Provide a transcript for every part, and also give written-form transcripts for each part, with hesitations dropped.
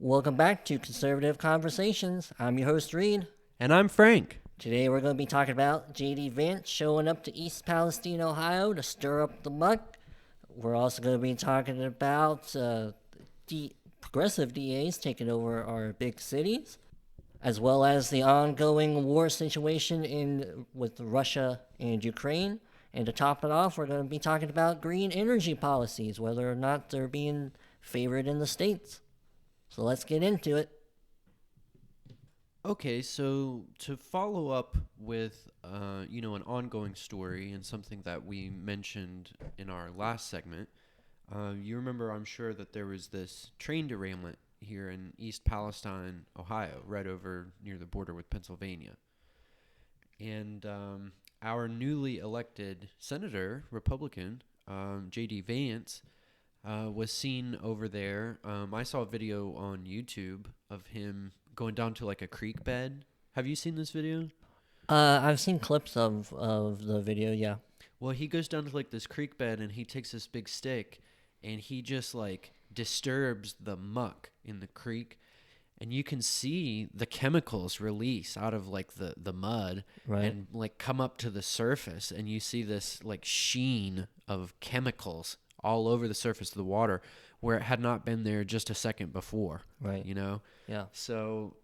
Welcome back to Conservative Conversations. I'm your host, Reid. And I'm Frank. Today we're going to be talking about JD Vance showing up to East Palestine, Ohio to stir up the muck. We're also going to be talking about progressive DAs taking over our big cities, as well as the ongoing war situation with Russia and Ukraine. And to top it off, we're going to be talking about green energy policies, whether or not they're being favored in the States. So let's get into it. Okay, so to follow up with, an ongoing story and something that we mentioned in our last segment, you remember, I'm sure, that there was this train derailment here in East Palestine, Ohio, right over near the border with Pennsylvania. And our newly elected senator, Republican, JD Vance, was seen over there. I saw a video on YouTube of him going down to like a creek bed. Have you seen this video? I've seen clips of the video, yeah. Well, he goes down to like this creek bed and he takes this big stick and he just like disturbs the muck in the creek. And you can see the chemicals release out of like the mud, Right. And like come up to the surface, and you see this like sheen of chemicals all over the surface of the water where it had not been there just a second before. Right. Yeah. So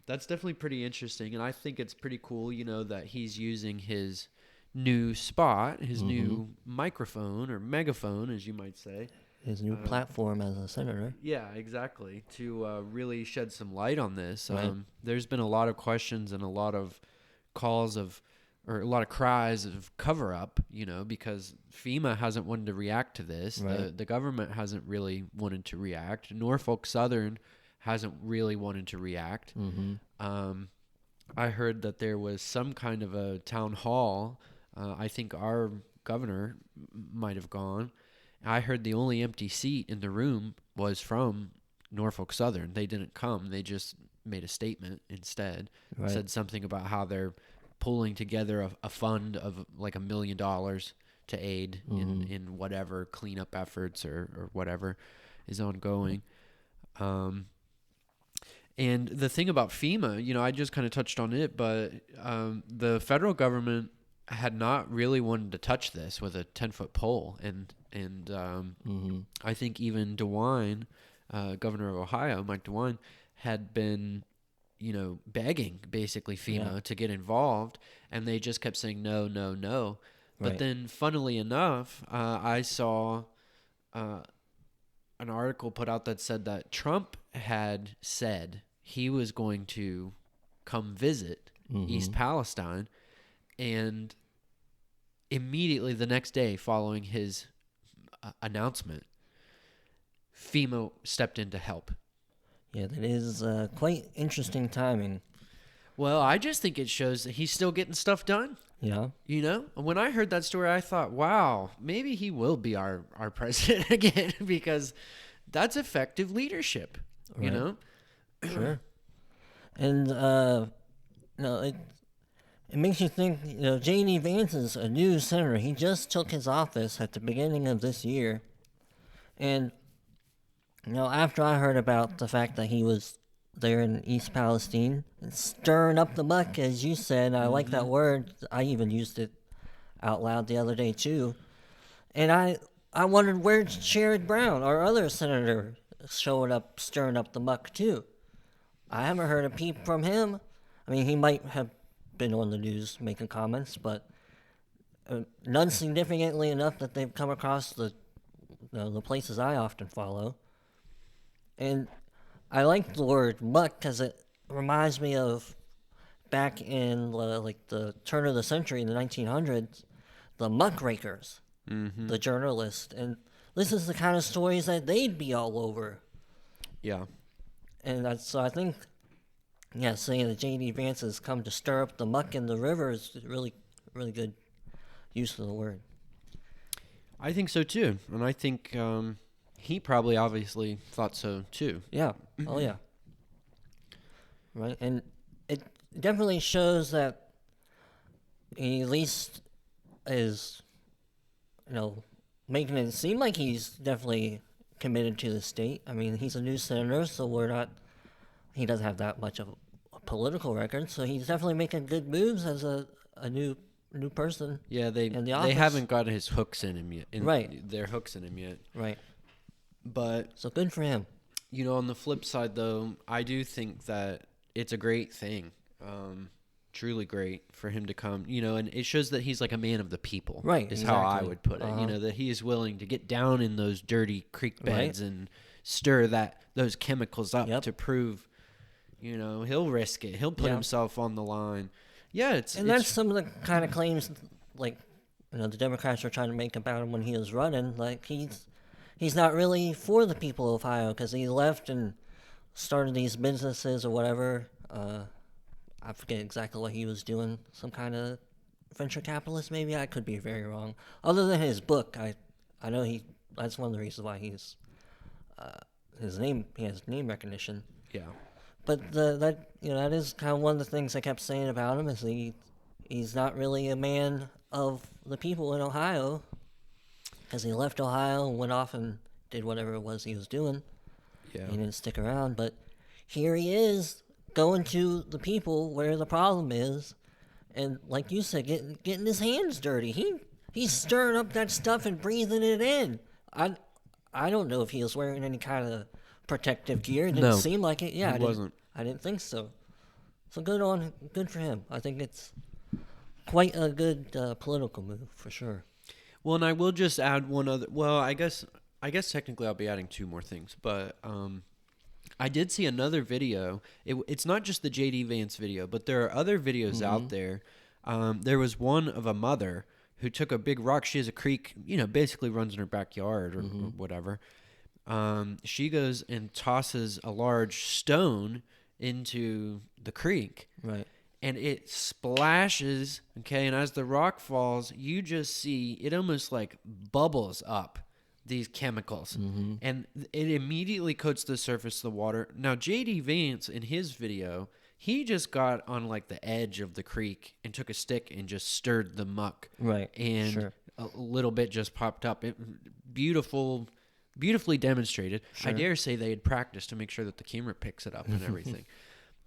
that's definitely pretty interesting, and I think it's pretty cool, that he's using his new spot, his new microphone or megaphone, as you might say. His new platform as a senator. Yeah, exactly. To really shed some light on this. Right. There's been a lot of questions and a lot of calls or a lot of cries of cover up, because FEMA hasn't wanted to react to this. Right. The government hasn't really wanted to react. Norfolk Southern hasn't really wanted to react. I heard that there was some kind of a town hall. I think our governor might have gone. I heard the only empty seat in the room was from Norfolk Southern. They didn't come. They just made a statement instead. Right. Said something about how they're pulling together a fund of like $1 million to aid in whatever cleanup efforts or whatever is ongoing. And the thing about FEMA, I just kind of touched on it, but the federal government had not really wanted to touch this with a 10-foot pole, and I think even DeWine, governor of Ohio, Mike DeWine, had been, begging basically FEMA to get involved, and they just kept saying no, no, no. But then, funnily enough, I saw an article put out that said that Trump had said he was going to come visit East Palestine, and immediately the next day following his announcement, FEMA stepped in to help. Yeah, that is quite interesting timing. Well, I just think it shows that he's still getting stuff done. Yeah. When I heard that story, I thought, wow, maybe he will be our president again, because that's effective leadership, Right. Sure. And, it makes you think, J.D. Vance is a new senator. He just took his office at the beginning of this year. And, after I heard about the fact that he was there in East Palestine, stirring up the muck, as you said, I like that word. I even used it out loud the other day, too. And I wondered, where's Sherrod Brown, our other senator, showing up, stirring up the muck, too? I haven't heard a peep from him. I mean, he might have been on the news making comments, but none significantly enough that they've come across the places I often follow. And I like the word muck because it reminds me of back in the turn of the century in the 1900s, the muckrakers, the journalists, and this is the kind of stories that they'd be all over. Yeah. And so I think, saying that J.D. Vance has come to stir up the muck in the river is really, really good use of the word. I think so, too. And I think he probably obviously thought so, too. Yeah. Oh, yeah. Right. And it definitely shows that he at least is, making it seem like he's definitely committed to the state. I mean, he's a new senator, so he doesn't have that much of a political record, so he's definitely making good moves as a new person. Yeah, in the they office. haven't got his hooks in him yet. Right. Their hooks in him yet. Right. But So good for him. on the flip side, though, I do think that it's a great thing, truly great for him to come, and it shows that he's like a man of the people, Right, is how I exactly. would put it, that he is willing to get down in those dirty creek beds Right. and stir those chemicals up Yep. to prove, he'll risk it. He'll put Yeah. himself on the line. Yeah, That's some of the kind of claims, like, the Democrats were trying to make about him when he was running. Like, he's not really for the people of Ohio because he left and started these businesses or whatever. I forget exactly what he was doing. Some kind of venture capitalist, maybe. I could be very wrong. Other than his book, I know that's one of the reasons why he has name recognition. yeah. But that is kind of one of the things I kept saying about him is he's not really a man of the people in Ohio because he left Ohio and went off and did whatever it was he was doing. Yeah. He didn't stick around, but here he is going to the people where the problem is, and like you said, getting his hands dirty. He's stirring up that stuff and breathing it in. I don't know if he was wearing any kind of protective gear. It didn't No, seem like it. Yeah, he wasn't. I didn't think so. So good for him. I think it's quite a good political move for sure. Well, and I will just add one other. Well, I guess technically I'll be adding two more things, but I did see another video. It's not just the JD Vance video, but there are other videos out there. There was one of a mother who took a big rock. She has a creek, basically runs in her backyard or whatever. She goes and tosses a large stone into the creek. Right. And it splashes, okay? And as the rock falls, you just see it almost like bubbles up these chemicals. And it immediately coats the surface of the water. Now, JD Vance, in his video, he just got on like the edge of the creek and took a stick and just stirred the muck. Right. And Sure. a little bit just popped up. Beautifully demonstrated. Sure. I dare say they had practiced to make sure that the camera picks it up and everything.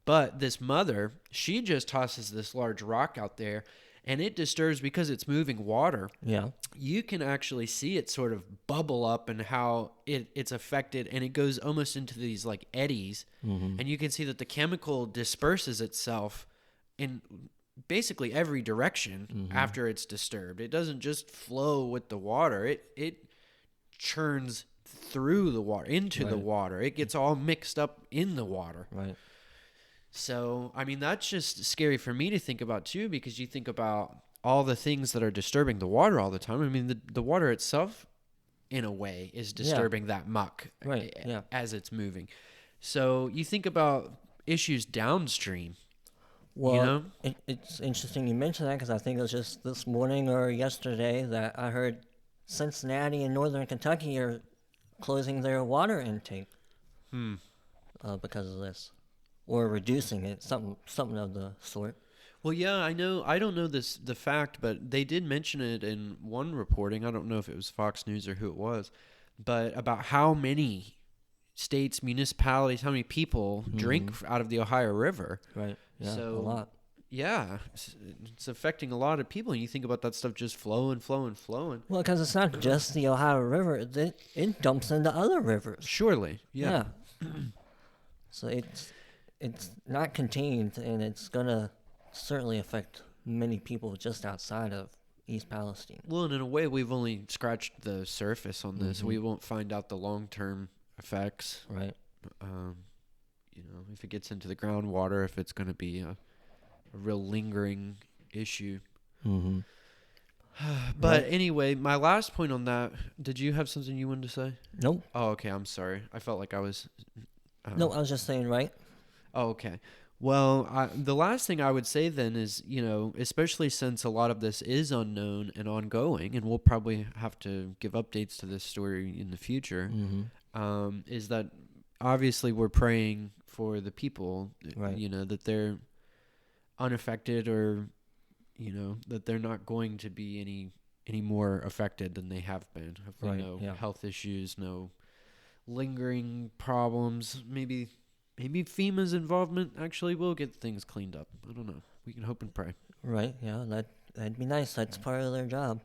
But this mother, she just tosses this large rock out there, and it disturbs because it's moving water. Yeah. You can actually see it sort of bubble up and how it's affected, and it goes almost into these like eddies, and you can see that the chemical disperses itself in basically every direction after it's disturbed. It doesn't just flow with the water. It churns through the water, into the water. It gets all mixed up in the water. Right. So, I mean, that's just scary for me to think about, too, because you think about all the things that are disturbing the water all the time. I mean, the water itself, in a way, is disturbing that muck as it's moving. So, you think about issues downstream. Well, it's interesting you mentioned that because I think it was just this morning or yesterday that I heard Cincinnati and Northern Kentucky are closing their water intake because of this. Or reducing it, something of the sort. Well, yeah, I know. I don't know the fact, but they did mention it in one reporting. I don't know if it was Fox News or who it was, but about how many states, municipalities, how many people drink out of the Ohio River. Right. Yeah. So, a lot. Yeah, it's affecting a lot of people, and you think about that stuff just flowing. Well, because it's not just the Ohio River; it dumps into other rivers. Surely, yeah. So it's not contained, and it's gonna certainly affect many people just outside of East Palestine. Well, and in a way, we've only scratched the surface on this. We won't find out the long-term effects. Right. If it gets into the groundwater, if it's going to be a real lingering issue. But anyway, my last point on that, did you have something you wanted to say? Nope. Oh, okay, I'm sorry. I felt like I was... No, I was just saying, right? Oh, okay. Well, the last thing I would say then is, especially since a lot of this is unknown and ongoing, and we'll probably have to give updates to this story in the future, is that obviously we're praying for the people, Right. That they're unaffected or, that they're not going to be any more affected than they have been. Hopefully no health issues, no lingering problems. Maybe FEMA's involvement actually will get things cleaned up. I don't know. We can hope and pray. Right, yeah, that'd be nice. That's part of their job.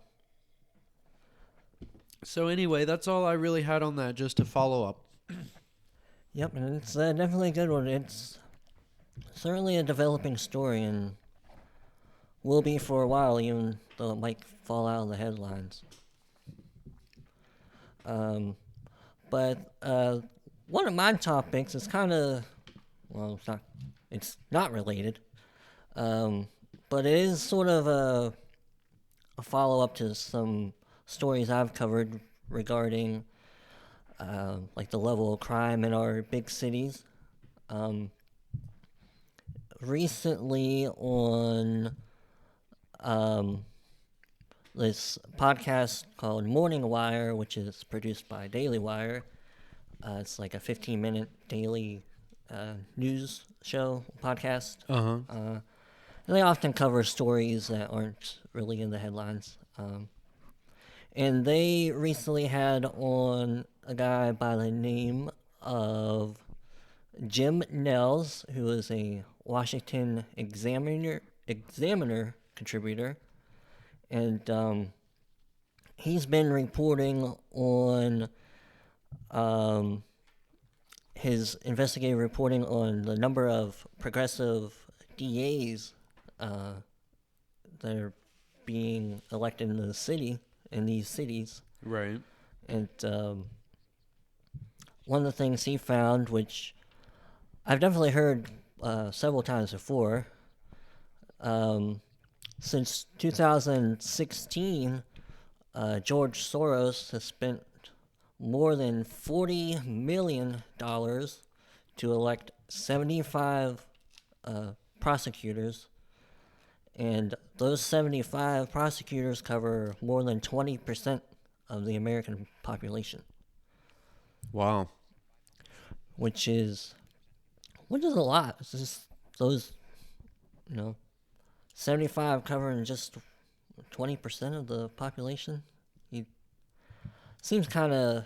So anyway, that's all I really had on that, just to follow up. Yep, and it's definitely a good one. It's certainly a developing story, and will be for a while, even though it might fall out of the headlines. But one of my topics is kind of, well, it's not related, but it is sort of a follow-up to some stories I've covered regarding like the level of crime in our big cities. Recently on this podcast called Morning Wire, which is produced by Daily Wire. It's like a 15-minute daily news show podcast. And they often cover stories that aren't really in the headlines. And they recently had on a guy by the name of Jim Nels, who is a Washington Examiner contributor, and he's been reporting on his investigative reporting on the number of progressive DAs that are being elected in these cities. Right. And one of the things he found, which I've definitely heard several times before, since 2016, George Soros has spent more than $40 million to elect 75 prosecutors, and those 75 prosecutors cover more than 20% of the American population. Wow. Which is a lot. It's just those, 75 covering just 20% of the population. Seems kind of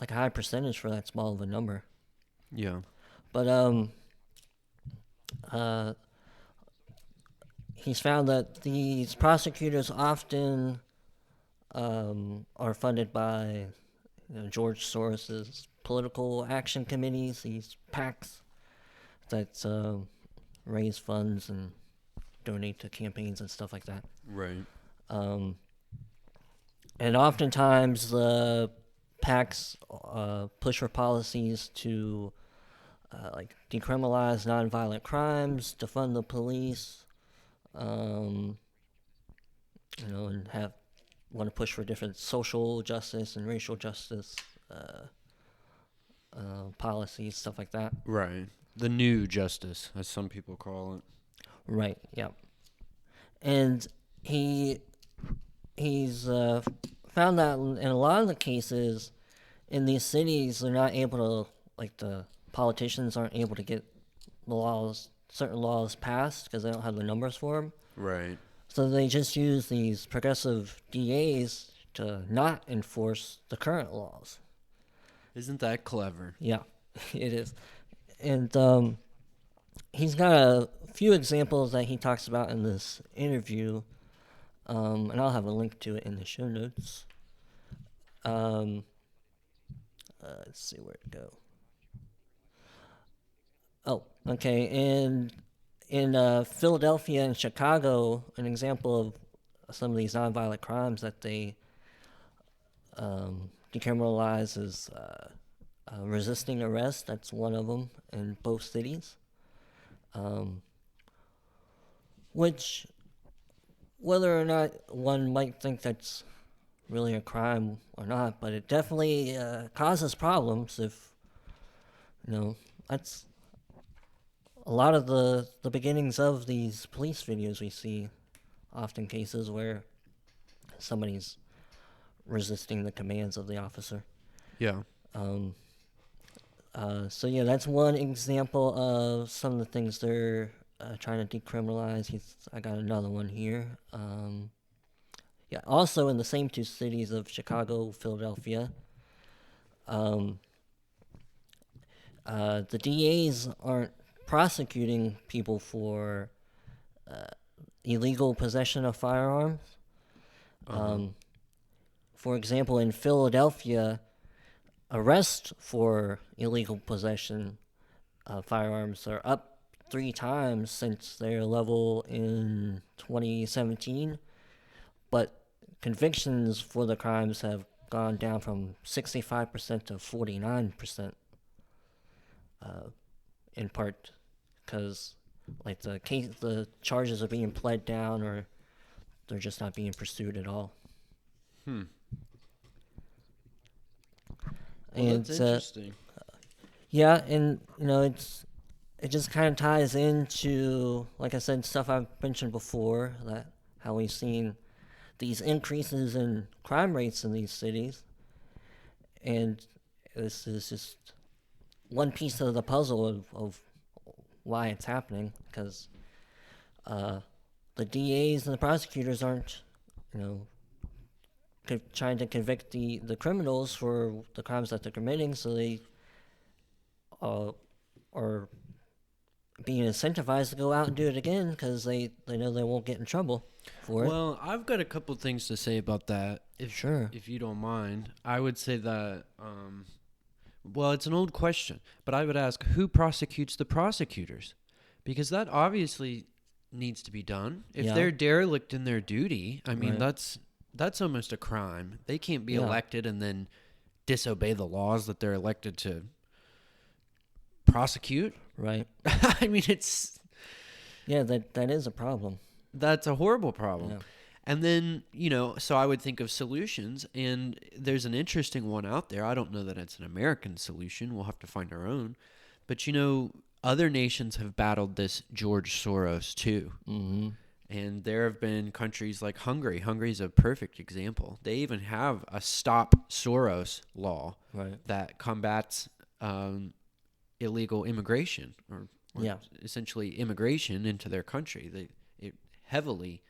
like a high percentage for that small of a number. Yeah. But he's found that these prosecutors often are funded by George Soros's political action committees, these PACs that raise funds and donate to campaigns and stuff like that. Right. And oftentimes the PACs push for policies to like decriminalize nonviolent crimes, defund the police, and want to push for different social justice and racial justice policies, stuff like that. Right. The new justice, as some people call it. Right. Yeah. And he's found that in a lot of the cases in these cities, they're not able to, like, the politicians aren't able to get certain laws passed because they don't have the numbers for them. Right. So they just use these progressive DAs to not enforce the current laws. Isn't that clever? Yeah, it is. And he's got a few examples that he talks about in this interview, and I'll have a link to it in the show notes. Let's see where to go. Oh, okay. In Philadelphia and Chicago, an example of some of these nonviolent crimes that they decriminalize is resisting arrest. That's one of them in both cities. Which, whether or not one might think that's really a crime or not, but it definitely causes problems if, that's a lot of the beginnings of these police videos we see, often cases where somebody's resisting the commands of the officer. Yeah. So yeah, that's one example of some of the things they're trying to decriminalize. I got another one here. Yeah, also in the same two cities of Chicago, Philadelphia, the DAs aren't prosecuting people for illegal possession of firearms. For example, in Philadelphia, arrests for illegal possession of firearms are up 3 times since their level in 2017, but convictions for the crimes have gone down from 65% to 49%, in part because like the charges are being pled down, or they're just not being pursued at all. Well, And that's interesting. yeah, and it just kind of ties into, like I said, stuff I've mentioned before, that how we've seen these increases in crime rates in these cities, and this is just one piece of the puzzle of why it's happening, because the DAs and the prosecutors aren't, trying to convict the criminals for the crimes that they're committing, so they are being incentivized to go out and do it again because they know they won't get in trouble for it. Well, I've got a couple things to say about that, if you don't mind. I would say that, well, it's an old question, but I would ask, who prosecutes the prosecutors? Because that obviously needs to be done. If they're derelict in their duty, I mean, that's almost a crime. They can't be elected and then disobey the laws that they're elected to prosecute. Right. I mean, it's... Yeah, that is a problem. That's a horrible problem. Yeah. And then, so I would think of solutions, and there's an interesting one out there. I don't know that it's an American solution. We'll have to find our own. But, other nations have battled this George Soros, too. Mm-hmm. And there have been countries like Hungary. Hungary's a perfect example. They even have a Stop Soros law that combats illegal immigration, or essentially immigration into their country. It heavily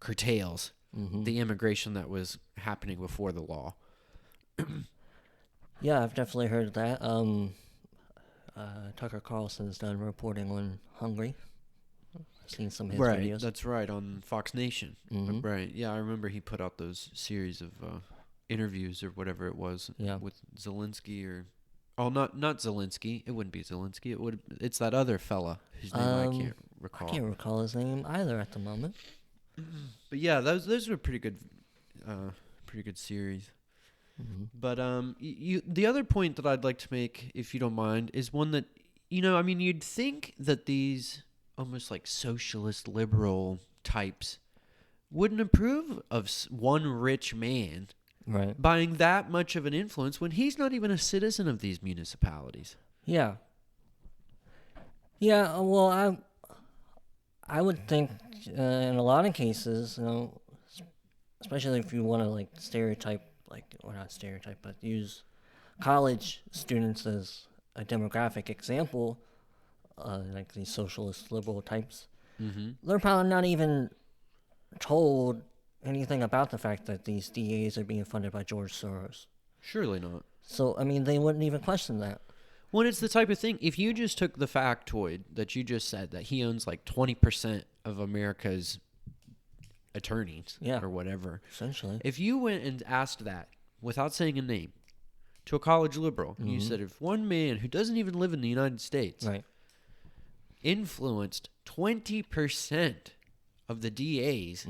curtails the immigration that was happening before the law. Yeah, I've definitely heard of that. Tucker Carlson's done reporting on Hungary. I've seen some of his videos. That's right, on Fox Nation. Mm-hmm. Right, yeah, I remember he put out those series of interviews or whatever it was with Zelensky or... Oh, not Zelensky. It wouldn't be Zelensky. It's that other fella whose name I can't recall. I can't recall his name either at the moment. But yeah, those were pretty good series. Mm-hmm. But the other point that I'd like to make, if you don't mind, is one that you'd think that these almost like socialist liberal types wouldn't approve of one rich man buying that much of an influence when he's not even a citizen of these municipalities. Yeah. Yeah, well, I would think in a lot of cases, especially if you want to stereotype, or not stereotype, but use college students as a demographic example, like these socialist liberal types, they're probably not even told anything about the fact that these DAs are being funded by George Soros. Surely not. So, they wouldn't even question that. Well, it's the type of thing, if you just took the factoid that you just said, that he owns 20% of America's attorneys or whatever. Essentially. If you went and asked that, without saying a name, to a college liberal, and you said, if one man who doesn't even live in the United States influenced 20% of the DAs...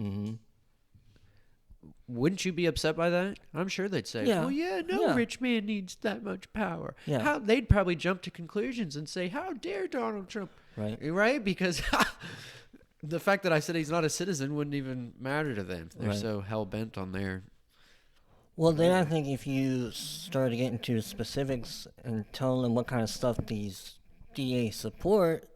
Wouldn't you be upset by that? I'm sure they'd say, no rich man needs that much power. Yeah. They'd probably jump to conclusions and say, how dare Donald Trump? Right? Because the fact that I said he's not a citizen wouldn't even matter to them. They're so hell-bent on their... Well, then I think if you start to get into specifics and tell them what kind of stuff these DAs support,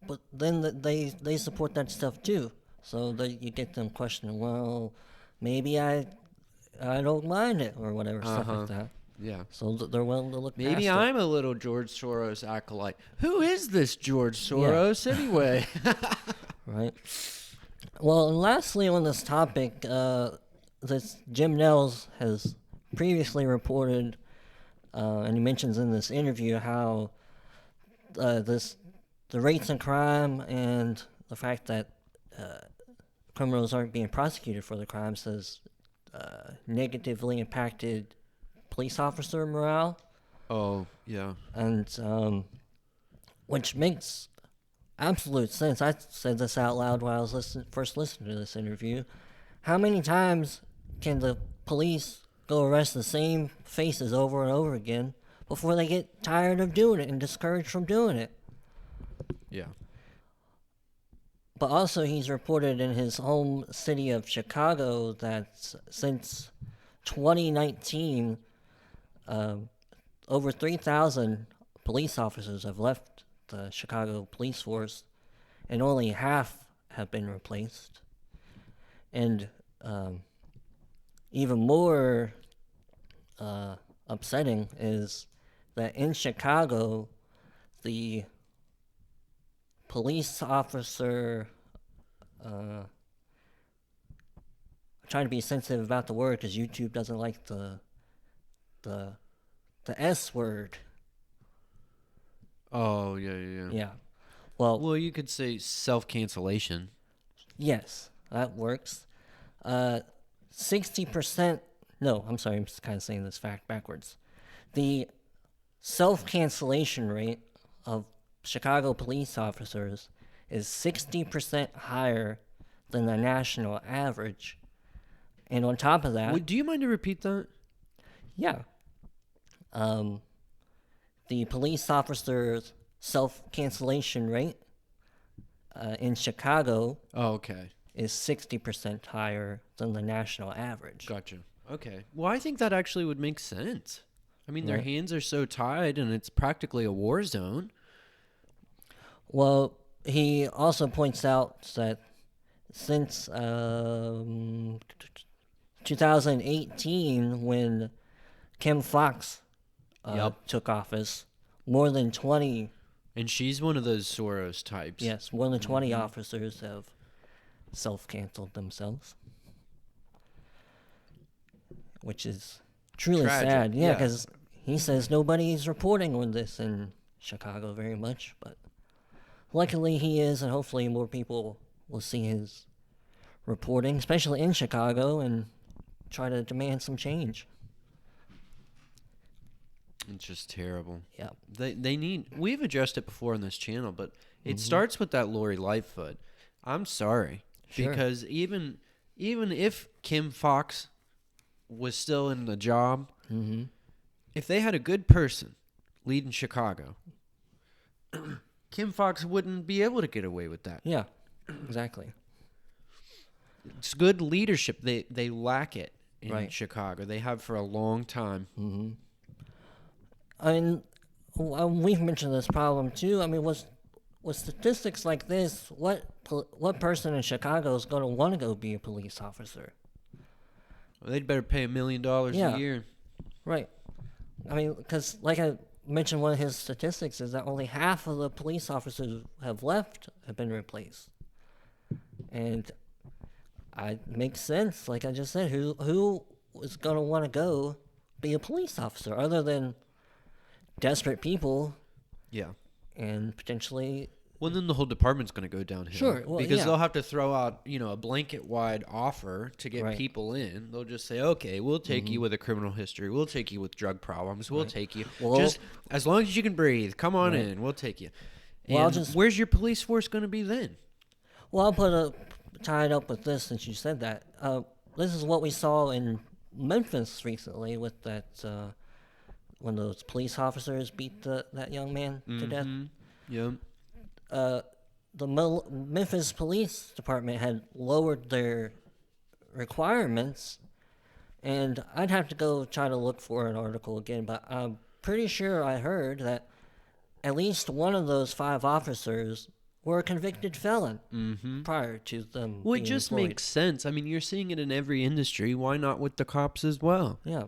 but then they support that stuff too. So that you get them questioning, well... maybe I don't mind it, or whatever, stuff like that. Yeah. So they're willing to look maybe past I'm a little George Soros acolyte. Who is this George Soros anyway? Right. Well, and lastly on this topic, this Jim Nels has previously reported And he mentions in this interview how the rates in crime and the fact that criminals aren't being prosecuted for the crimes has negatively impacted police officer morale. Oh, yeah. And which makes absolute sense. I said this out loud while I was first listening to this interview. How many times can the police go arrest the same faces over and over again before they get tired of doing it and discouraged from doing it? Yeah. But also, he's reported in his home city of Chicago that since 2019, over 3,000 police officers have left the Chicago police force, and only half have been replaced. And even more upsetting is that in Chicago, the police officer, I'm trying to be sensitive about the word because YouTube doesn't like the S word. Oh, yeah. Yeah. Well, You could say self-cancellation. yes, that works. 60%, no, I'm sorry, I'm just kind of saying this fact backwards. The self-cancellation rate of Chicago police officers is 60% higher than the national average. And on top of that... Do you mind to repeat that? Yeah. The police officers' self-cancellation rate in Chicago is 60% higher than the national average. Gotcha. Okay. Well, I think that actually would make sense. I mean, their Yeah. hands are so tied, and it's practically a war zone. Well, he also points out that since 2018, when Kim Fox took office, more than 20... And she's one of those Soros types. Yes, more than 20 officers have self-canceled themselves. Which is truly Tragic. sad. Yeah, Yeah. because he says nobody's reporting on this in Chicago very much, but luckily he is, and hopefully more people will see his reporting, especially in Chicago, and try to demand some change. It's just terrible. Yeah. They need... We've addressed it before on this channel, but it starts with that Lori Lightfoot. I'm sorry. Sure. Because even if Kim Fox was still in the job, if they had a good person leading Chicago, Kim Fox wouldn't be able to get away with that. Yeah, exactly. It's good leadership. They lack it in Right. Chicago. They have for a long time. Mm-hmm. I mean, we've mentioned this problem too. I mean, with statistics like this, what person in Chicago is going to want to go be a police officer? Well, they'd better pay $1 million a year. Right. I mean, because like I mentioned, one of his statistics is that only half of the police officers who have left have been replaced. And it makes sense. Like I just said, who is going to want to go be a police officer other than desperate people? Yeah. And potentially... Well, then the whole department's going to go downhill. Sure. Well, because yeah. they'll have to throw out, a blanket-wide offer to get Right. people in. They'll just say, okay, we'll take you with a criminal history. We'll take you with drug problems. We'll take you. Well, just as long as you can breathe, come on in. We'll take you. Well, And where's your police force going to be then? Well, I'll tie it up with this since you said that. This is what we saw in Memphis recently with that when those police officers beat that young man to death. Yep. The Memphis Police Department had lowered their requirements, and I'd have to go try to look for an article again, but I'm pretty sure I heard that at least one of those 5 officers were a convicted felon prior to them Well, it being just employed. makes sense. I mean, you're seeing it in every industry. Why not with the cops as well? Yeah.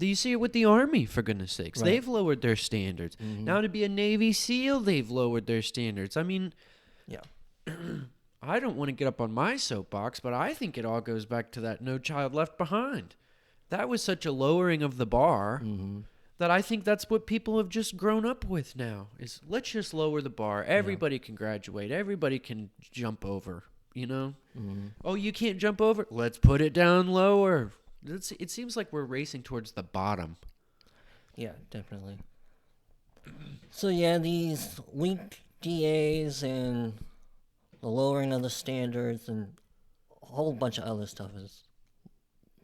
You see it with the Army, for goodness sakes. Right. They've lowered their standards. Now to be a Navy SEAL, they've lowered their standards. I mean, Yeah. I don't want to get up on my soapbox, but I think it all goes back to that No Child Left Behind. That was such a lowering of the bar that I think that's what people have just grown up with now, is let's just lower the bar. Everybody can graduate. Everybody can jump over, you know? Mhm. Oh, you can't jump over? Let's put it down lower. It seems like we're racing towards the bottom. Yeah, definitely. So yeah, these weak DAs and the lowering of the standards and a whole bunch of other stuff is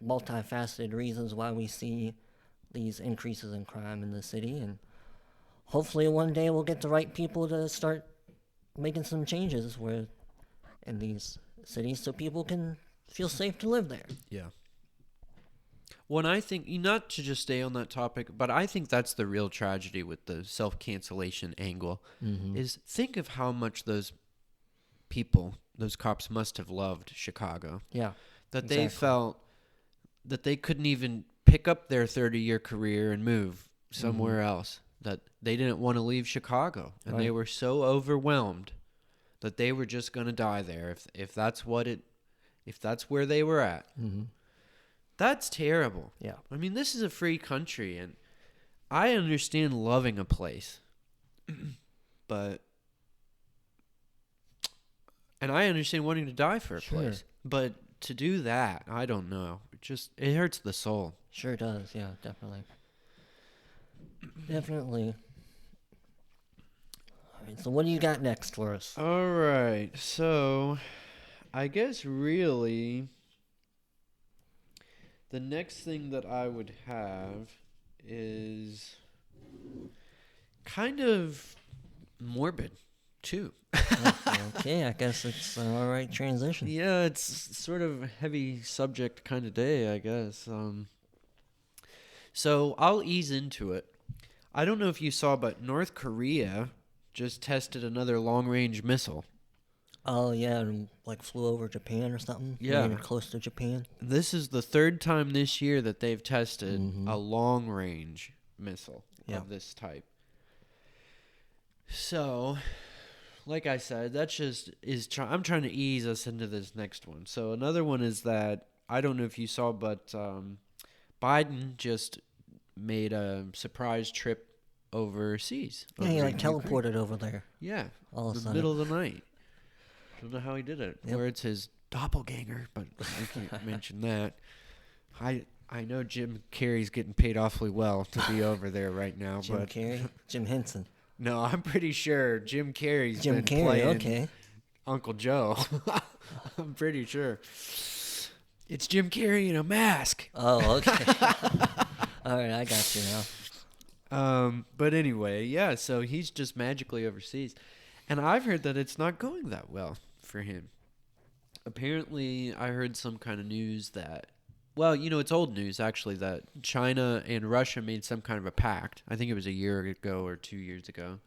multifaceted reasons why we see these increases in crime in the city, and hopefully one day we'll get the right people to start making some changes where in these cities so people can feel safe to live there. Yeah. Well, and I think, not to just stay on that topic, but I think that's the real tragedy with the self-cancellation angle, is think of how much those people, those cops must have loved Chicago. Yeah. That exactly. they felt that they couldn't even pick up their 30-year career and move somewhere else. That they didn't want to leave Chicago. And they were so overwhelmed that they were just going to die there if that's where they were at. That's terrible. Yeah. I mean, this is a free country, and I understand loving a place, and I understand wanting to die for a place, but to do that, I don't know. It hurts the soul. Sure does. Yeah, definitely. Definitely. All right, so what do you got next for us? All right, so I guess really the next thing that I would have is kind of morbid, too. Okay, I guess it's an all right transition. Yeah, it's sort of a heavy subject kind of day, I guess. So I'll ease into it. I don't know if you saw, but North Korea just tested another long-range missile. Oh, yeah, and like flew over Japan or something? Yeah. Landed close to Japan? This is the third time this year that they've tested a long-range missile of this type. So, like I said, that just is... I'm trying to ease us into this next one. So another one is that, I don't know if you saw, but Biden just made a surprise trip overseas. Yeah, he like Ukraine. teleported over there. Yeah, all of a in the sudden. middle of the night. Don't know how he did it. Yep. Or it's his doppelganger, but I can't mention that. I know Jim Carrey's getting paid awfully well to be over there right now. Jim but Carrey? Jim Henson. No, I'm pretty sure Jim Carrey's Jim been Carrey, playing okay. Uncle Joe. I'm pretty sure. It's Jim Carrey in a mask. Oh, okay. All right, I got you now. But anyway, yeah, so he's just magically overseas. And I've heard that it's not going that well for him. Apparently, I heard some kind of news that, well, it's old news actually, that China and Russia made some kind of a pact. I think it was a year ago or 2 years ago.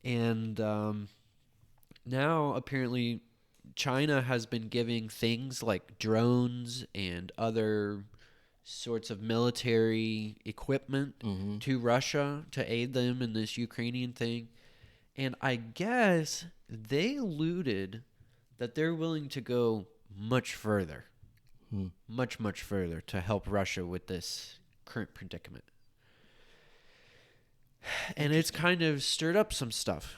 And now apparently China has been giving things like drones and other sorts of military equipment to Russia to aid them in this Ukrainian thing. And I guess they alluded that they're willing to go much further, much, much further to help Russia with this current predicament. And it's kind of stirred up some stuff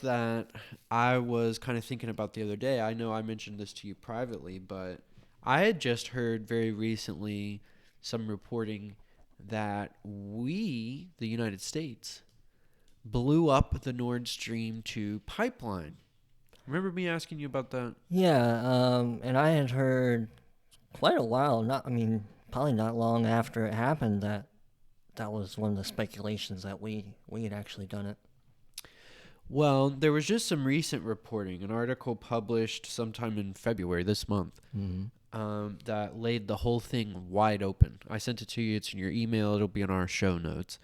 that I was kind of thinking about the other day. I know I mentioned this to you privately, but I had just heard very recently some reporting that we, the United States, blew up the Nord Stream 2 pipeline. Remember me asking you about that? Yeah, and I had heard quite a while, probably not long after it happened, that was one of the speculations that we had actually done it. Well, there was just some recent reporting, an article published sometime in February this month, that laid the whole thing wide open. I sent it to you. It's in your email. It'll be in our show notes.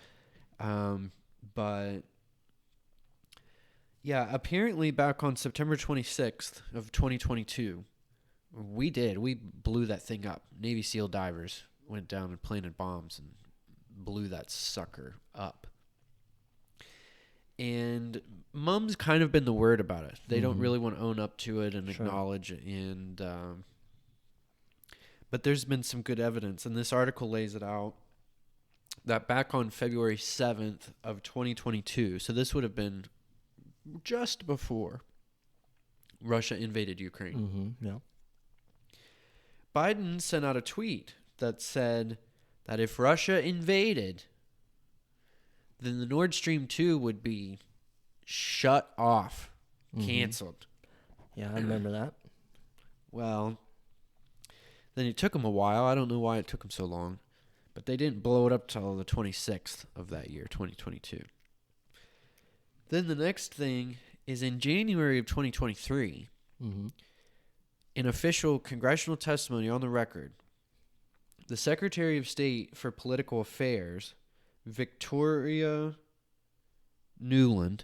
But yeah, apparently back on September 26th of 2022, we blew that thing up. Navy SEAL divers went down and planted bombs and blew that sucker up. And Mum's kind of been the word about it. They don't really want to own up to it and acknowledge it. And but there's been some good evidence, and this article lays it out. that back on February 7th of 2022, so this would have been just before Russia invaded Ukraine. Yeah. Biden sent out a tweet that said that if Russia invaded, then the Nord Stream 2 would be shut off, canceled. Yeah, I remember that. Well, then it took them a while. I don't know why it took them so long, but they didn't blow it up till the 26th of that year, 2022. Then the next thing is in January of 2023, in official congressional testimony on the record, the Secretary of State for Political Affairs, Victoria Nuland,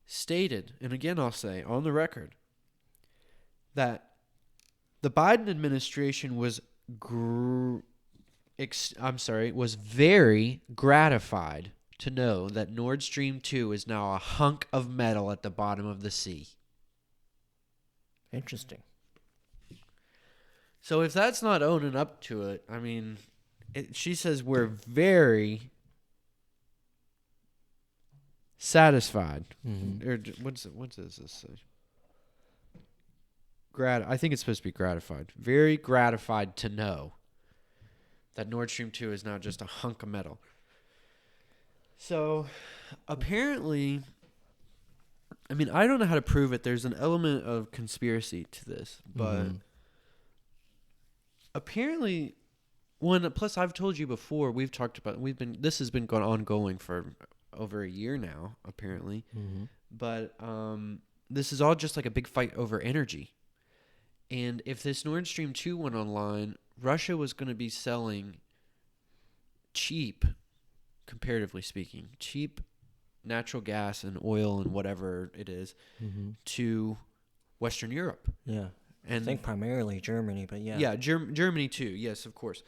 stated, and again I'll say on the record, that the Biden administration was very gratified to know that Nord Stream 2 is now a hunk of metal at the bottom of the sea. Interesting. So if that's not owning up to it, I mean, she says we're very satisfied. Or what does this say? I think it's supposed to be gratified. Very gratified to know that Nord Stream 2 is now just a hunk of metal. So apparently, I mean, I don't know how to prove it. There's an element of conspiracy to this, but apparently, plus I've told you before, this has been ongoing for over a year now, apparently. But this is all just like a big fight over energy. And if this Nord Stream 2 went online, Russia was going to be selling cheap, comparatively speaking, cheap natural gas and oil and whatever it is to Western Europe. Yeah. And I think primarily Germany, but yeah. Yeah, Germany too. Yes, of course.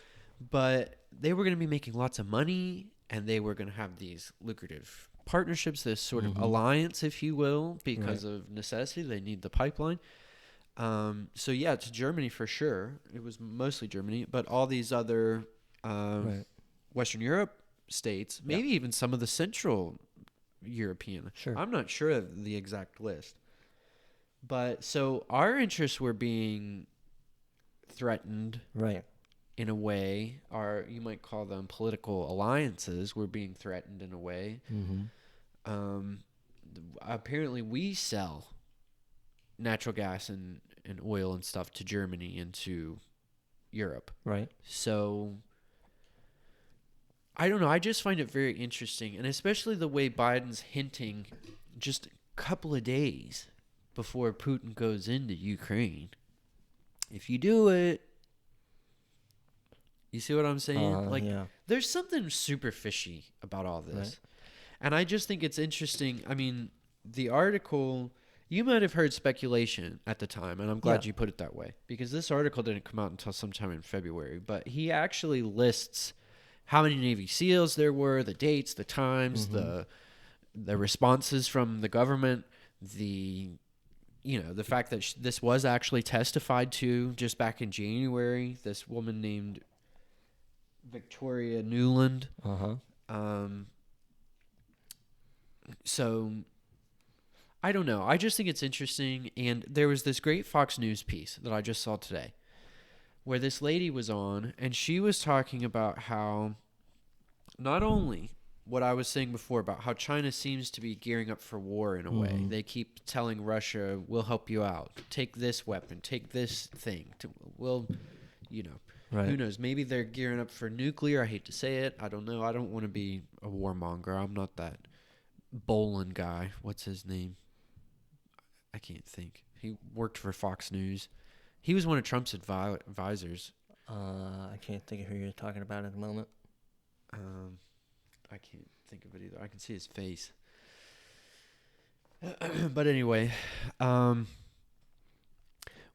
But they were going to be making lots of money, and they were going to have these lucrative partnerships, this sort of alliance, if you will, because of necessity. They need the pipeline. So yeah, to Germany for sure. It was mostly Germany, but all these other Western Europe states, maybe even some of the Central European. Sure. I'm not sure of the exact list. But so our interests were being threatened, right? In a way, you might call them political alliances were being threatened in a way. Apparently, we sell natural gas and oil and stuff to Germany and to Europe, right? So I don't know. I just find it very interesting, and especially the way Biden's hinting just a couple of days before Putin goes into Ukraine. If you do it, you see what I'm saying? There's something super fishy about all this. Right. And I just think it's interesting. I mean, the article, you might have heard speculation at the time, and I'm glad you put it that way, because this article didn't come out until sometime in February, but he actually lists how many Navy SEALs there were, the dates, the times, the responses from the government, the fact that this was actually testified to just back in January. This woman named Victoria Nuland. So I don't know. I just think it's interesting. And there was this great Fox News piece that I just saw today where this lady was on, and she was talking about how not only what I was saying before about how China seems to be gearing up for war in a way. They keep telling Russia, we'll help you out. Take this weapon. Take this thing. Who knows? Maybe they're gearing up for nuclear. I hate to say it. I don't know. I don't want to be a warmonger. I'm not that Bolin guy. What's his name? I can't think. He worked for Fox News. He was one of Trump's advisors. I can't think of who you're talking about at the moment. I can't think of it either. I can see his face. But anyway, one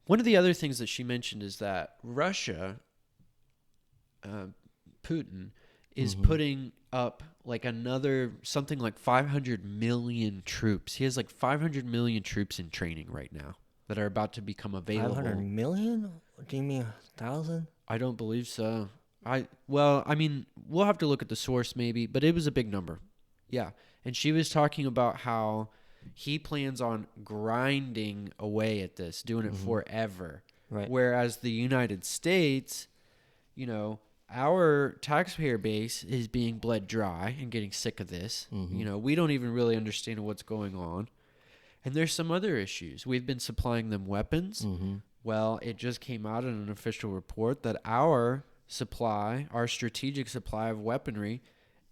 of the other things that she mentioned is that Russia, Putin, is putting up like something like 500 million troops. He has like 500 million troops in training right now that are about to become available. 500 million? Do you mean 1,000? I don't believe so. I mean, we'll have to look at the source maybe, but it was a big number. Yeah. And she was talking about how he plans on grinding away at this, doing it forever. Right. Whereas the United States, you know, our taxpayer base is being bled dry and getting sick of this. You know, we don't even really understand what's going on. And there's some other issues. We've been supplying them weapons. Well, it just came out in an official report that our strategic supply of weaponry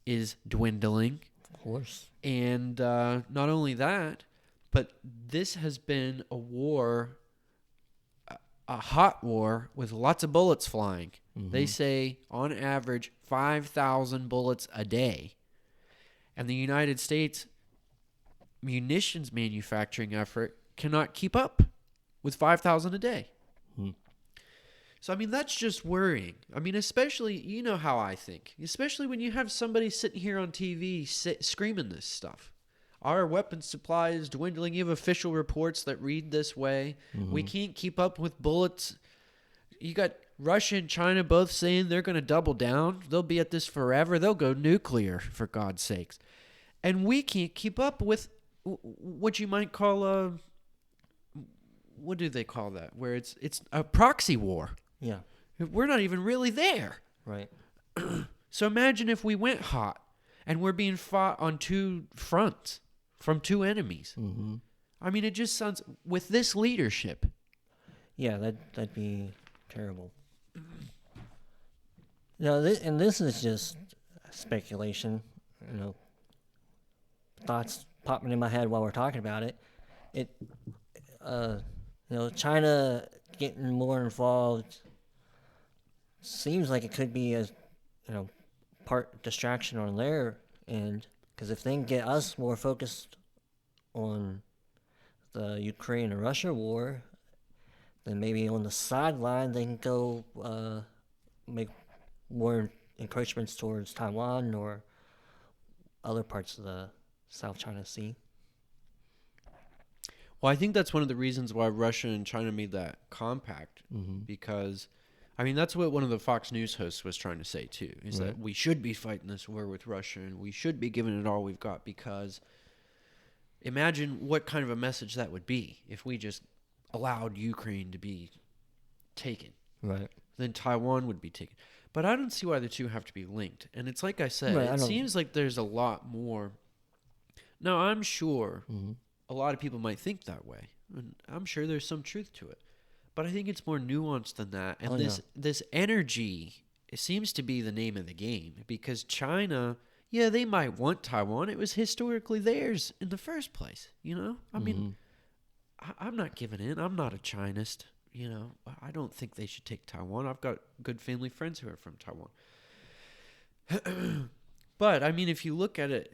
is dwindling. Of course. And not only that, but this has been a war, a hot war with lots of bullets flying. They say on average 5,000 bullets a day. And the United States munitions manufacturing effort cannot keep up with 5,000 a day. So, I mean, that's just worrying. I mean, especially, you know how I think, especially when you have somebody sitting here on TV screaming this stuff. Our weapons supply is dwindling. You have official reports that read this way. We can't keep up with bullets. You got Russia and China both saying they're going to double down. They'll be at this forever. They'll go nuclear, for God's sakes. And we can't keep up with what you might call a, what do they call that? Where it's a proxy war. Yeah. We're not even really there. Right. So imagine if we went hot and we're being fought on two fronts from two enemies. I mean, it just sounds, with this leadership. Yeah, that'd be terrible. No, this is just speculation. You know, thoughts popping in my head while we're talking about it. You know, China getting more involved seems like it could be a, you know, part distraction on their end. Because if they can get us more focused on the Ukraine and Russia war, then maybe on the sideline they can go make more encroachments towards Taiwan or other parts of the South China Sea. Well, I think that's one of the reasons why Russia and China made that compact, because, I mean, that's what one of the Fox News hosts was trying to say, too, is that we should be fighting this war with Russia and we should be giving it all we've got, because imagine what kind of a message that would be if we just allowed Ukraine to be taken. Right. Then Taiwan would be taken. But I don't see why the two have to be linked. And it's like I said, Right, it seems like there's a lot more. Now, I'm sure a lot of people might think that way. And I'm sure there's some truth to it. But I think it's more nuanced than that. And this energy, it seems to be the name of the game. Because China, yeah, they might want Taiwan. It was historically theirs in the first place, you know? I mean, I'm not giving in. I'm not a Chinist, you know? I don't think they should take Taiwan. I've got good family friends who are from Taiwan. But, I mean, if you look at it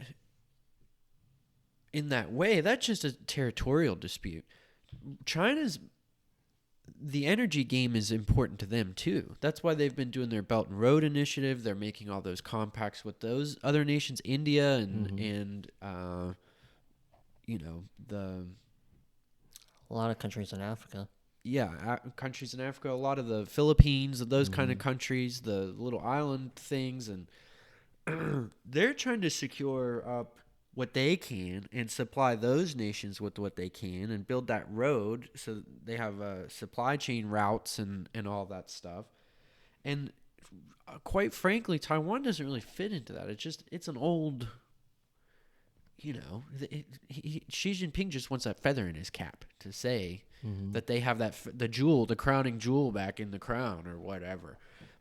in that way, that's just a territorial dispute. The energy game is important to them too. That's why they've been doing their Belt and Road Initiative. They're making all those compacts with those other nations, India and you know, a lot of countries in Africa. Yeah, countries in Africa, a lot of the Philippines, those kind of countries, the little island things, and they're trying to secure up what they can and supply those nations with what they can and build that road so they have supply chain routes and all that stuff. And quite frankly, Taiwan doesn't really fit into that. It's an old, you know, Xi Jinping just wants that feather in his cap to say that they have the crowning jewel back in the crown or whatever.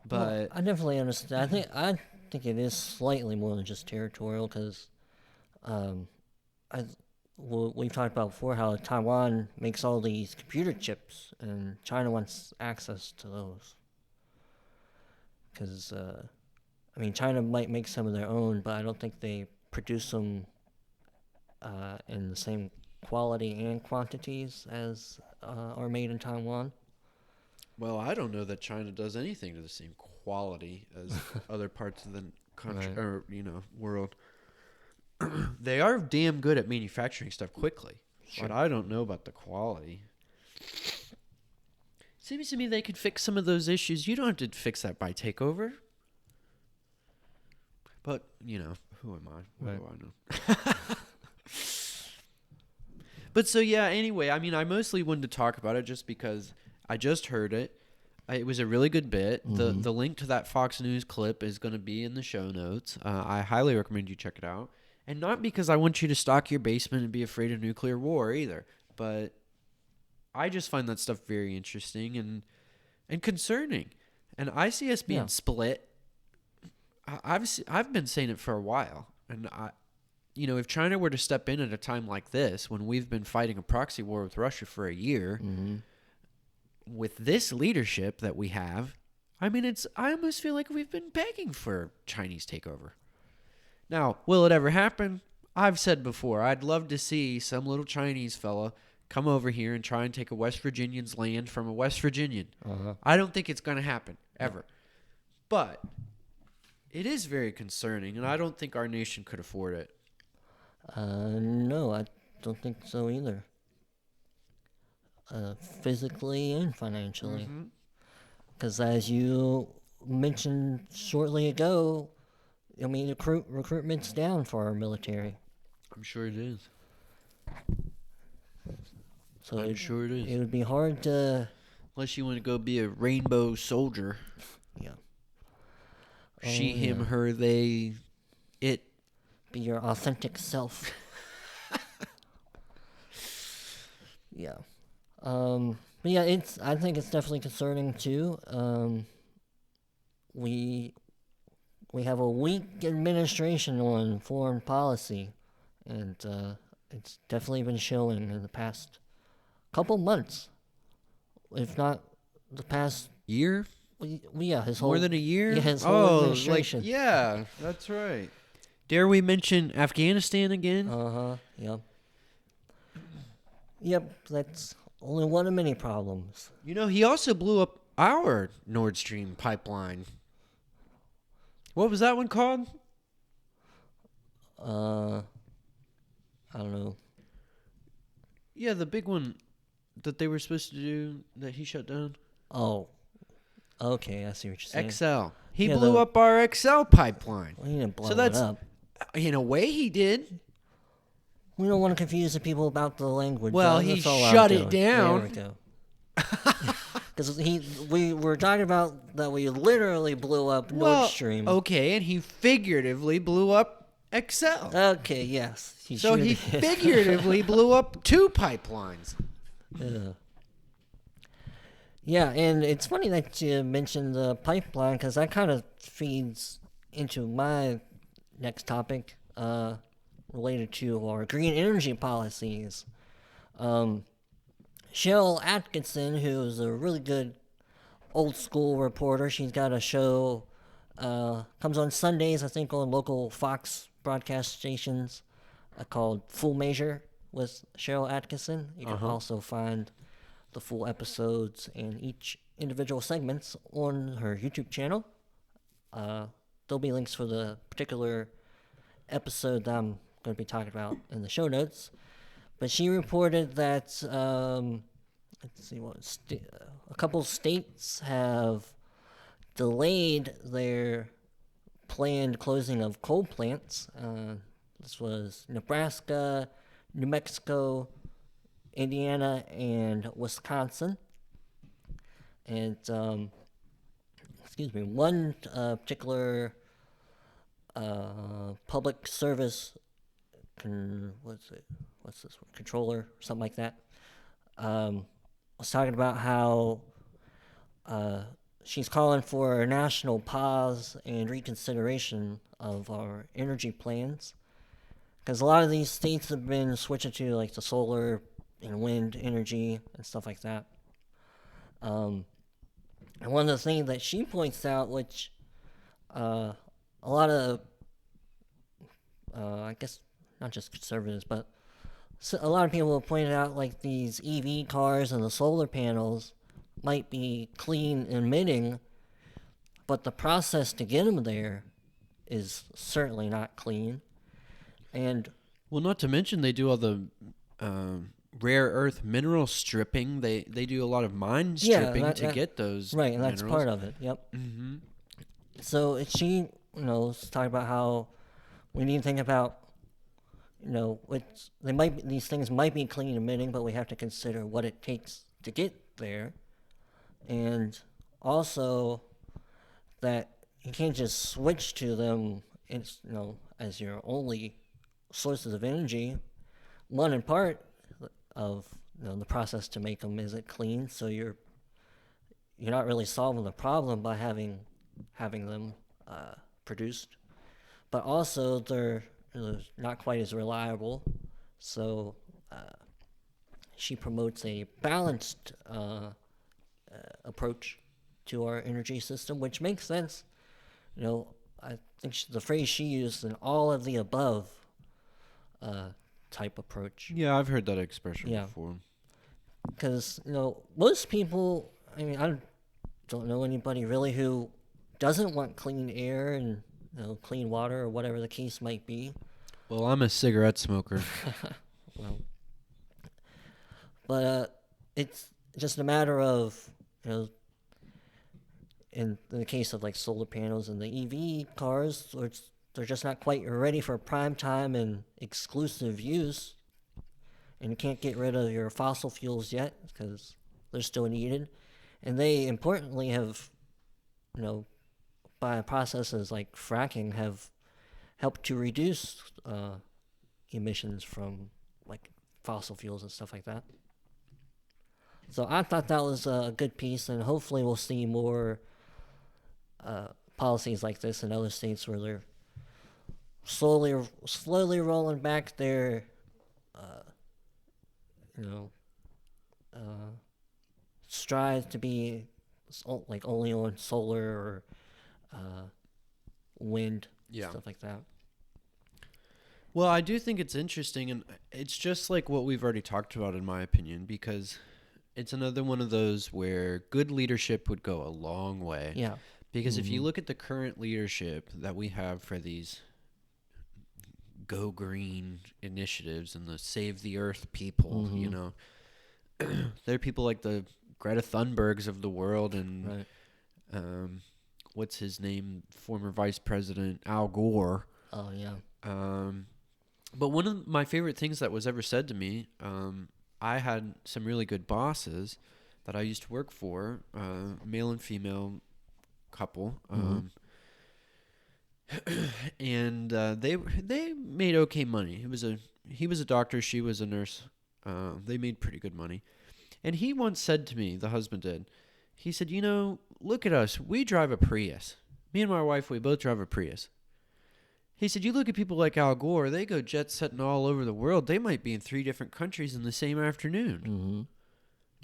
But well, I definitely understand. I think it is slightly more than just territorial because we've talked about before how Taiwan makes all these computer chips and China wants access to those. Because, I mean, China might make some of their own, but I don't think they produce them in the same quality and quantities as are made in Taiwan. Well, I don't know that China does anything to the same quality as other parts of the country or, you know, world. They are damn good at manufacturing stuff quickly, but I don't know about the quality. Seems to me they could fix some of those issues. You don't have to fix that by takeover. But, who am I? What do I know? But so, yeah, anyway, I mean, I mostly wanted to talk about it just because I just heard it. It was a really good bit. Mm-hmm. The link to that Fox News clip is going to be in the show notes. I highly recommend you check it out. And not because I want you to stock your basement and be afraid of nuclear war either, but I just find that stuff very interesting and concerning. And I see us being split. I've been saying it for a while. And if China were to step in at a time like this, when we've been fighting a proxy war with Russia for a year, with this leadership that we have, I mean, I almost feel like we've been begging for Chinese takeover. Now, will it ever happen? I've said before, I'd love to see some little Chinese fella come over here and try and take a West Virginian's land from a West Virginian. I don't think it's going to happen, ever. But it is very concerning, and I don't think our nation could afford it. No, I don't think so either. Physically and financially. Because as you mentioned shortly ago, I mean, recruitment's down for our military. I'm sure it is. So I'm sure it is. It would be hard to... Unless you want to go be a rainbow soldier. Yeah. She, him, her, they, it. Be your authentic self. Yeah. But yeah, I think it's definitely concerning too. We have a weak administration on foreign policy, and it's definitely been showing in the past couple months, if not the past year. His whole more than a year. Yeah, his whole administration. Yeah, that's right. Dare we mention Afghanistan again? Yeah. Yep, that's only one of many problems. He also blew up our Nord Stream pipeline. What was that one called? I don't know. Yeah, the big one that they were supposed to do that he shut down. Oh. Okay, I see what you're saying. XL. He blew up our XL pipeline. Well, he didn't blow it up. In a way, he did. We don't want to confuse the people about the language. Well, he shut it down. There we go. Because we were talking about that we literally blew up Nord Stream. Okay, and he figuratively blew up XL. Okay, yes. He figuratively blew up two pipelines. Yeah, and it's funny that you mentioned the pipeline, because that kind of feeds into my next topic related to our green energy policies. Cheryl Atkinson, who is a really good old school reporter, she's got a show, comes on Sundays, I think, on local Fox broadcast stations, called Full Measure with Cheryl Atkinson. You can also find the full episodes and each individual segments on her YouTube channel. There'll be links for the particular episode that I'm going to be talking about in the show notes. But she reported that, a couple states have delayed their planned closing of coal plants. This was Nebraska, New Mexico, Indiana, and Wisconsin. And, one particular public service controller, something like that, was talking about how she's calling for a national pause and reconsideration of our energy plans, because a lot of these states have been switching to like the solar and wind energy and stuff like that. And one of the things that she points out, which a lot of I guess not just conservatives, but a lot of people have pointed out, like, these EV cars and the solar panels might be clean emitting, but the process to get them there is certainly not clean. And well, not to mention they do all the rare earth mineral stripping. They do a lot of mine stripping to get those right, and minerals. that's part of it. Yep. Mm-hmm. So she let's talk about how we need to think about, these things might be clean emitting, but we have to consider what it takes to get there, and also that you can't just switch to them, as your only sources of energy. One in part of the process to make them isn't clean, so you're not really solving the problem by having them produced. But also they're not quite as reliable. So she promotes a balanced approach to our energy system, which makes sense. I think the phrase she used, an all of the above type approach. Yeah, I've heard that expression Yeah. before. Because, most people, I don't know anybody really who doesn't want clean air and, clean water or whatever the case might be. Well, I'm a cigarette smoker. Well, but it's just a matter of, in the case of like solar panels and the EV cars, they're just not quite ready for prime time and exclusive use. And you can't get rid of your fossil fuels yet because they're still needed. And they importantly have, by processes like fracking, have helped to reduce emissions from like fossil fuels and stuff like that. So I thought that was a good piece, and hopefully we'll see more policies like this in other states where they're slowly rolling back their strive to be like only on solar or wind, stuff like that. Well, I do think it's interesting, and it's just like what we've already talked about, in my opinion, because it's another one of those where good leadership would go a long way. Yeah. Because if you look at the current leadership that we have for these go green initiatives and the save the earth people, there are people like the Greta Thunbergs of the world and what's his name, former Vice President Al Gore. Oh yeah. But one of my favorite things that was ever said to me, I had some really good bosses that I used to work for, male and female couple, and they made okay money. He was a doctor, she was a nurse. They made pretty good money. And he once said to me, the husband did, he said, look at us. We drive a Prius. Me and my wife, we both drive a Prius. He said, you look at people like Al Gore, they go jet setting all over the world. They might be in 3 different countries in the same afternoon.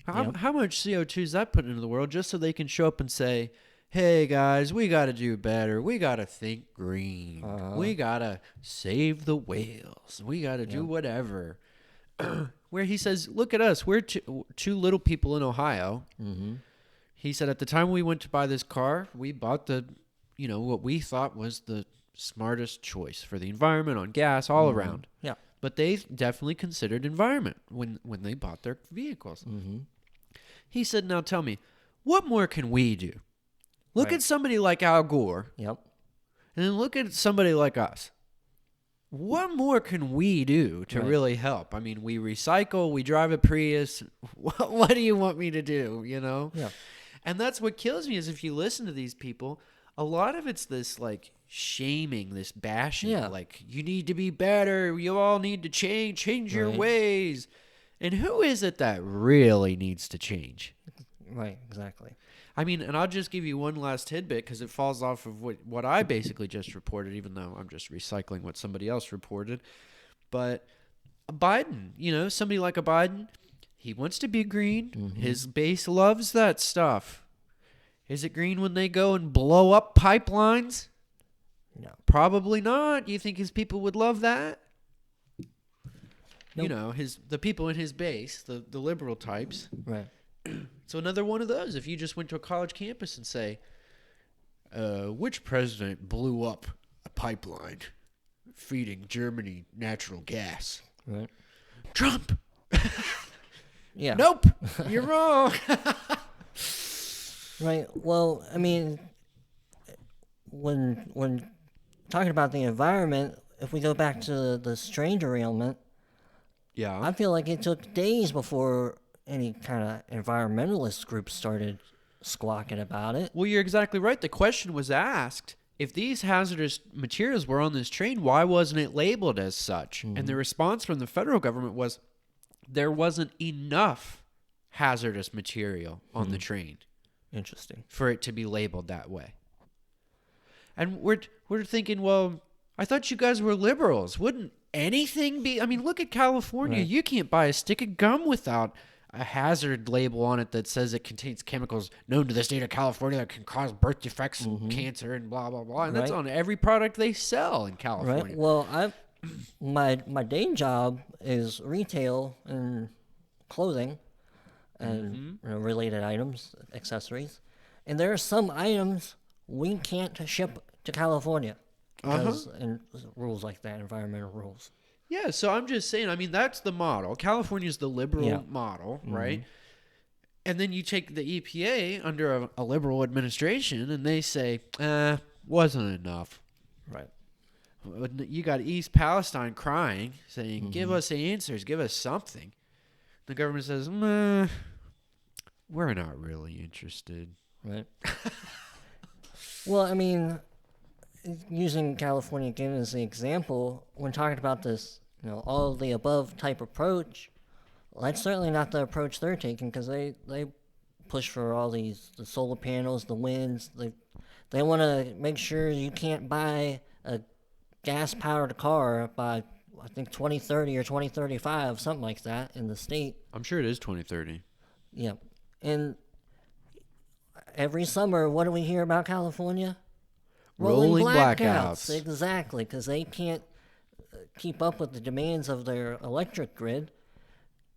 How much CO2 is that putting into the world just so they can show up and say, hey, guys, we got to do better. We got to think green. We got to save the whales. We got to do whatever. Where he says, look at us. We're two little people in Ohio. He said, at the time we went to buy this car, we bought what we thought was the smartest choice for the environment on gas all around. Yeah. But they definitely considered environment when they bought their vehicles. He said, now tell me, what more can we do? Look at somebody like Al Gore. Yep. And then look at somebody like us. What more can we do to really help? I mean, we recycle, we drive a Prius. What do you want me to do, Yeah. And that's what kills me is if you listen to these people, a lot of it's this like shaming, this bashing, like you need to be better. You all need to change your ways. And who is it that really needs to change? Right, exactly. I mean, and I'll just give you one last tidbit because it falls off of what I basically just reported, even though I'm just recycling what somebody else reported. But Biden, somebody like a Biden, he wants to be green. His base loves that stuff. Is it green when they go and blow up pipelines? No. Probably not. You think his people would love that? Nope. The people in his base, the liberal types. Right. So another one of those, if you just went to a college campus and say, which president blew up a pipeline feeding Germany natural gas? Right. Trump. Yeah. Nope. You're wrong. Right. Well, I mean, when talking about the environment, if we go back to the train derailment, Yeah. I feel like it took days before any kind of environmentalist group started squawking about it. Well, you're exactly right. The question was asked, if these hazardous materials were on this train, why wasn't it labeled as such? And the response from the federal government was there wasn't enough hazardous material on the train Interesting. for it to be labeled that way. And we're thinking, well, I thought you guys were liberals. Wouldn't anything be? I mean, look at California. Right. You can't buy a stick of gum without a hazard label on it that says it contains chemicals known to the state of California that can cause birth defects and cancer and blah, blah, blah. And that's Right. on every product they sell in California. Right. Well, my day job is retail and clothing and related items, accessories, and there are some items we can't ship to California because and rules like that, environmental rules. Yeah, so I'm just saying, I mean, that's the model. California's the liberal Yeah. model, right? And then you take the EPA under a liberal administration and they say, wasn't enough. Right. You got East Palestine crying, saying, give us answers, give us something. The government says, we're not really interested. Right. Well, I mean, using California again as the example, when talking about this, all of the above type approach, well, that's certainly not the approach they're taking because they push for all the solar panels, the winds. They want to make sure you can't buy a gas-powered car by, I think, 2030 or 2035, something like that in the state. I'm sure it is 2030. Yeah. And every summer, what do we hear about California? Rolling blackouts. Exactly, because they can't keep up with the demands of their electric grid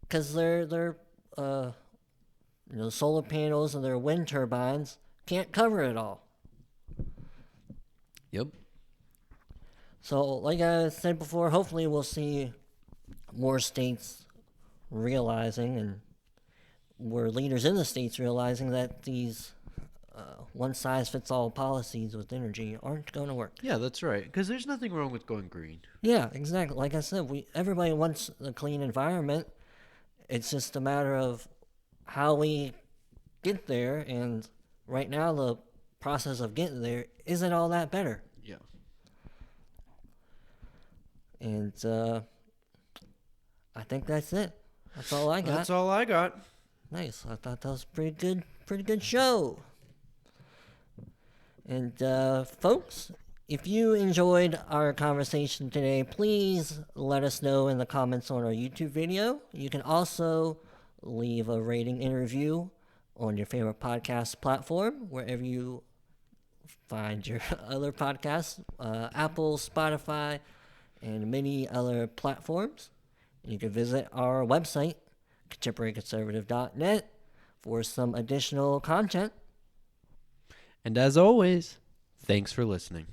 because their solar panels and their wind turbines can't cover it all. Yep. So, like I said before, hopefully we'll see more states realizing and more leaders in the states realizing that these one-size-fits-all policies with energy aren't going to work. Yeah, that's right. Because there's nothing wrong with going green. Yeah, exactly. Like I said, everybody wants a clean environment. It's just a matter of how we get there, and right now the process of getting there isn't all that better. Yeah. And I think that's it. That's all I got. That's all I got. Nice. I thought that was a pretty good show. And folks, if you enjoyed our conversation today, please let us know in the comments on our YouTube video. You can also leave a rating and review on your favorite podcast platform, wherever you find your other podcasts, Apple, Spotify, and many other platforms. You can visit our website, contemporaryconservative.net, for some additional content. And as always, thanks for listening.